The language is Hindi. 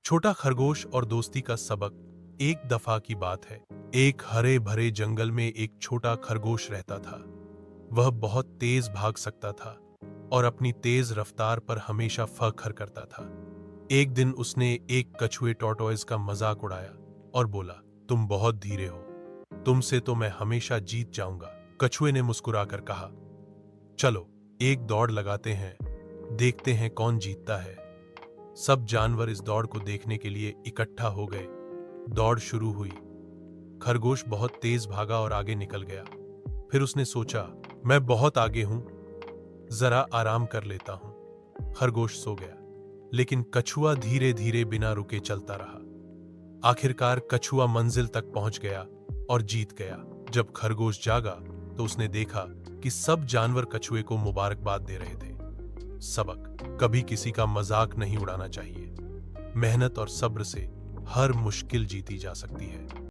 छोटा खरगोश और दोस्ती का सबक। एक दफा की बात है, एक हरे भरे जंगल में एक छोटा खरगोश रहता था। वह बहुत तेज भाग सकता था और अपनी तेज रफ्तार पर हमेशा फख्र करता था। एक दिन उसने एक कछुए टॉर्टोइस का मजाक उड़ाया और बोला, तुम बहुत धीरे हो, तुमसे तो मैं हमेशा जीत जाऊंगा। कछुए ने मुस्कुराकर कहा, चलो एक दौड़ लगाते हैं, देखते हैं कौन जीतता है। सब जानवर इस दौड़ को देखने के लिए इकट्ठा हो गए। दौड़ शुरू हुई। खरगोश बहुत तेज भागा और आगे निकल गया। फिर उसने सोचा, मैं बहुत आगे हूं, जरा आराम कर लेता हूं। खरगोश सो गया, लेकिन कछुआ धीरे धीरे बिना रुके चलता रहा। आखिरकार कछुआ मंजिल तक पहुंच गया और जीत गया। जब खरगोश जागा तो उसने देखा कि सब जानवर कछुए को मुबारकबाद दे रहे थे। सबक: कभी किसी का मजाक नहीं उड़ाना चाहिए। मेहनत और सब्र से हर मुश्किल जीती जा सकती है।